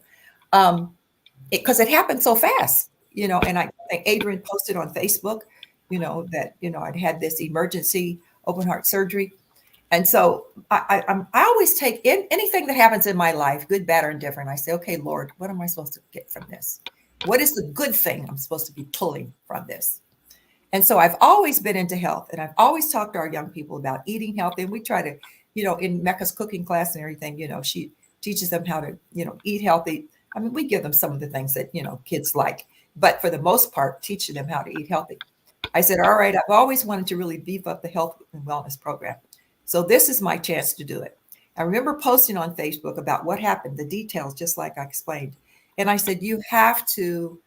Because it happened so fast, and I think Adrian posted on Facebook, that, I'd had this emergency open heart surgery. And so I always take anything that happens in my life, good, bad, or indifferent. I say, okay, Lord, what am I supposed to get from this? What is the good thing I'm supposed to be pulling from this? And so I've always been into health, and I've always talked to our young people about eating healthy. And we try to, in Mecca's cooking class and everything, teaches them how to, eat healthy. I mean, we give them some of the things that, kids like, but for the most part, teaching them how to eat healthy. I said, all right, I've always wanted to really beef up the health and wellness program. So this is my chance to do it. I remember posting on Facebook about what happened, the details, just like I explained. And I said, you have to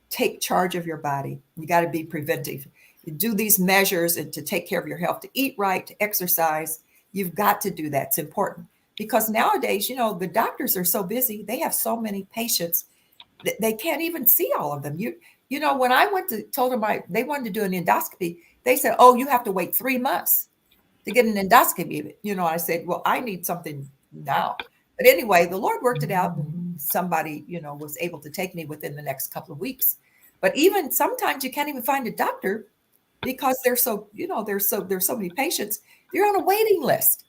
take charge of your body. You got to be preventive. You do these measures and to take care of your health, to eat right, to exercise. You've got to do that. It's important because nowadays, the doctors are so busy. They have so many patients that they can't even see all of them. When I told them they wanted to do an endoscopy, they said, oh, you have to wait 3 months to get an endoscopy. I said, well, I need something now. But anyway, the Lord worked it out, and somebody, was able to take me within the next couple of weeks. But even sometimes you can't even find a doctor because there's so many patients. They're on a waiting list.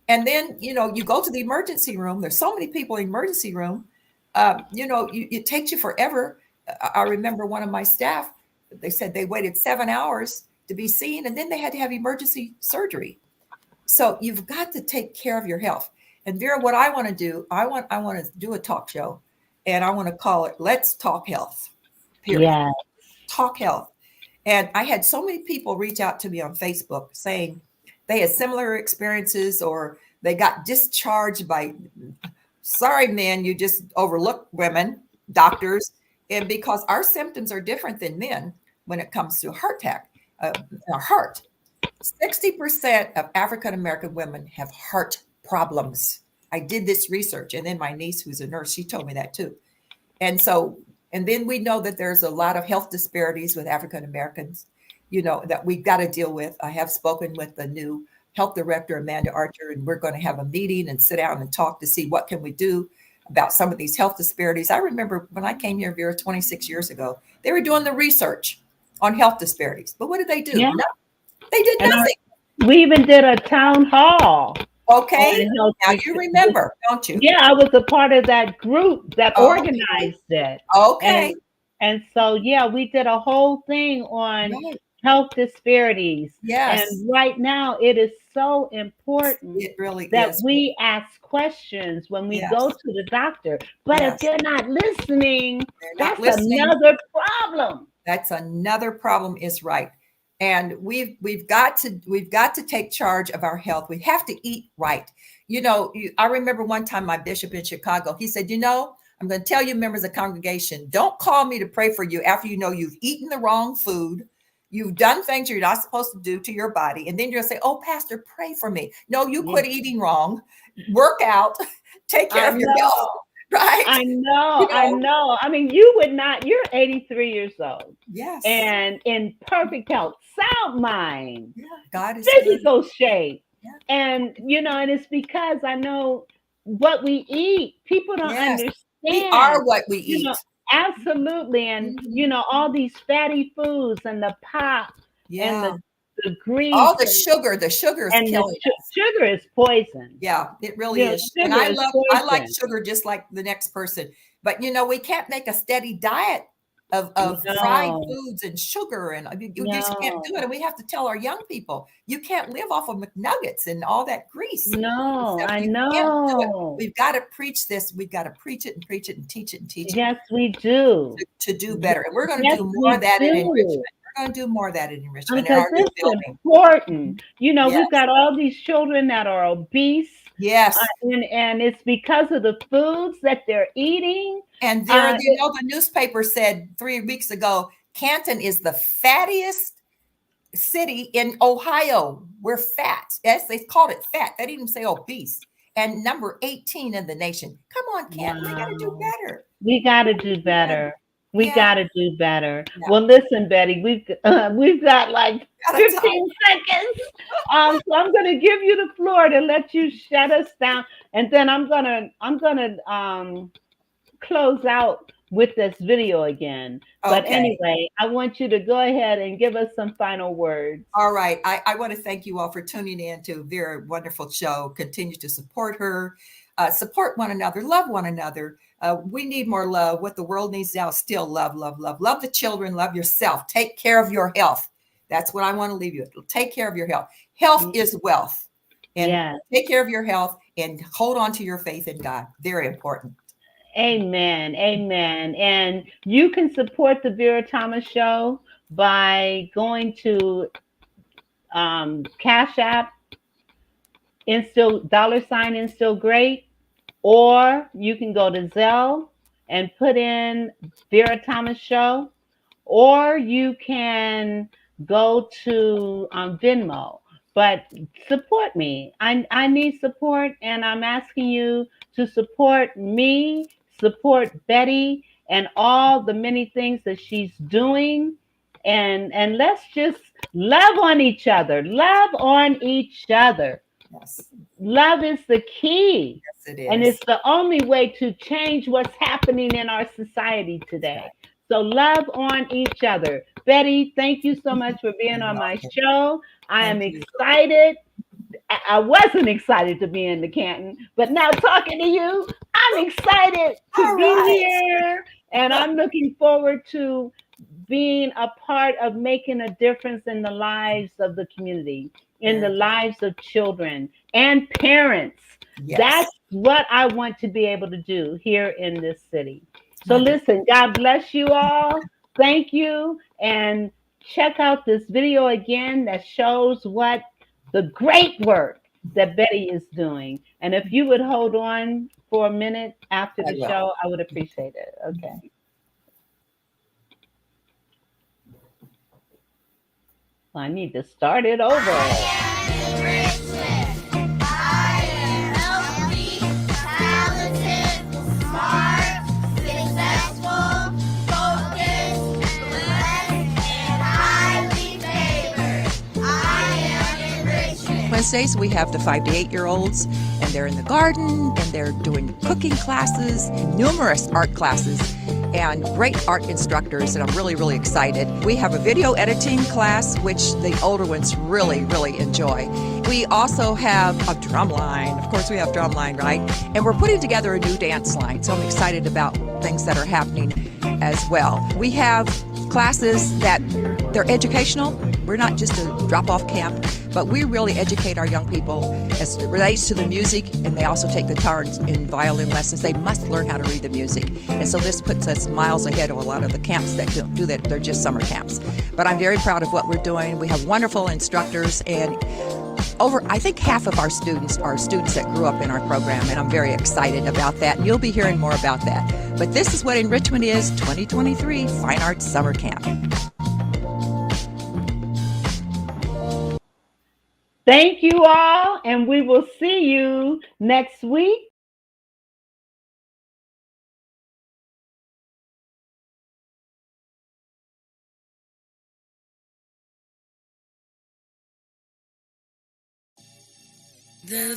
And then, you go to the emergency room. There's so many people in the emergency room. It takes you forever. I remember one of my staff, they said they waited 7 hours to be seen, and then they had to have emergency surgery. So you've got to take care of your health. And Vera, what I want to do, I want to do a talk show, and I want to call it Let's Talk Health. Period. Yeah. Talk health. And I had so many people reach out to me on Facebook saying they had similar experiences, or they got discharged by, sorry, men, you just overlook women, doctors. And because our symptoms are different than men when it comes to heart attack, our heart. 60% of African-American women have heart problems. I did this research, and then my niece, who's a nurse, she told me that too. And then we know that there's a lot of health disparities with African-Americans, that we've got to deal with. I have spoken with the new health director, Amanda Archer, and we're going to have a meeting and sit down and talk to see what can we do about some of these health disparities. I remember when I came here, Vera, 26 years ago, they were doing the research on health disparities. But what did they do? Yeah. No, they did nothing. We even did a town hall. Okay. Now you remember, don't you? Yeah, I was a part of that group that organized it. Okay. And so, yeah, we did a whole thing on health disparities. Yes. And right now, it is so important it really that is. we ask questions when we go to the doctor. But if they're not listening, that's another problem. That's another problem, is right. And we've got to take charge of our health. We have to eat right. I remember one time my bishop in Chicago, he said, I'm going to tell you, members of the congregation, don't call me to pray for you after you've eaten the wrong food. You've done things you're not supposed to do to your body. And then you're going to say, oh, pastor, pray for me. No, you quit eating wrong. Work out. Take care of your health. Right? I know. I mean, you would not, you're 83 years old. Yes. And in perfect health, sound mind. Yeah. God is physical shape. Yeah. And, and it's because I know what we eat. People don't understand. We are what we eat. Absolutely. And, all these fatty foods and the pop and the grease. All the sugar. The sugar is killing us. Sugar is poison. Yeah, it really is. And I like sugar just like the next person. But, we can't make a steady diet of fried foods and sugar. And you just can't do it. And we have to tell our young people, you can't live off of McNuggets and all that grease. No, I know. We've got to preach this. We've got to preach it and preach it and teach it and teach it. Yes, we do. To do better. And we're going to do more of that in enrichment. We're going to do more of that in enrichment. Because it's important. We've got all these children that are obese. Yes. And it's because of the foods that they're eating. And the newspaper said 3 weeks ago, Canton is the fattiest city in Ohio. We're fat. Yes, they called it fat. They didn't even say obese. And number 18 in the nation. Come on, Canton. We got to do better. We got to do better. We got to do better. Yeah. Well, listen, Betty, we've got like 15 seconds. So I'm going to give you the floor to let you shut us down, and then I'm gonna close out with this video again. But anyway, I want you to go ahead and give us some final words. All right. I want to thank you all for tuning in to Vera's wonderful show. Continue to support her, support one another, love one another. We need more love. What the world needs now is still love, love, love. Love the children, love yourself. Take care of your health. That's what I want to leave you with. Take care of your health. Health is wealth. And take care of your health and hold on to your faith in God. Very important. Amen. Amen. And you can support the Vera Thomas Show by going to Cash App, Instill $ Instill Great, or you can go to Zelle and put in Vera Thomas Show, or you can go to Venmo. But support me. I need support, and I'm asking you to support me, support Betty, and all the many things that she's doing. And let's just love on each other. Love on each other. Yes. Love is the key. Yes, it is. And it's the only way to change what's happening in our society today. So love on each other. Betty, thank you so much for being on my show. I am excited. I wasn't excited to be in the Canton, but now talking to you, I'm excited to be here. And I'm looking forward to being a part of making a difference in the lives of the community, in the lives of children and parents. Yes. That's what I want to be able to do here in this city. So listen, God bless you all. Thank you. And check out this video again that shows what the great work that Betty is doing. And if you would hold on for a minute after the show, I would appreciate it. Okay. I need to start it over. I am rich-ment. I am healthy, talented, smart, successful, focused, blessed, and highly favored. I am enrichment. Wednesdays, we have the 5 to 8-year-olds, and they're in the garden, and they're doing cooking classes, numerous art classes, and great art instructors, and I'm really, really excited. We have a video editing class, which the older ones really, really enjoy. We also have a drum line. Of course, we have drum line, right? And we're putting together a new dance line, so I'm excited about things that are happening as well. We have classes that they're educational. We're not just a drop-off camp, but we really educate our young people as it relates to the music, and they also take guitar and violin lessons. They must learn how to read the music. And so this puts us miles ahead of a lot of the camps that don't do that. They're just summer camps. But I'm very proud of what we're doing. We have wonderful instructors, and I think half of our students are students that grew up in our program, and I'm very excited about that. You'll be hearing more about that. But this is what Enrichment is 2023 Fine Arts Summer Camp. Thank you all, and we will see you next week. The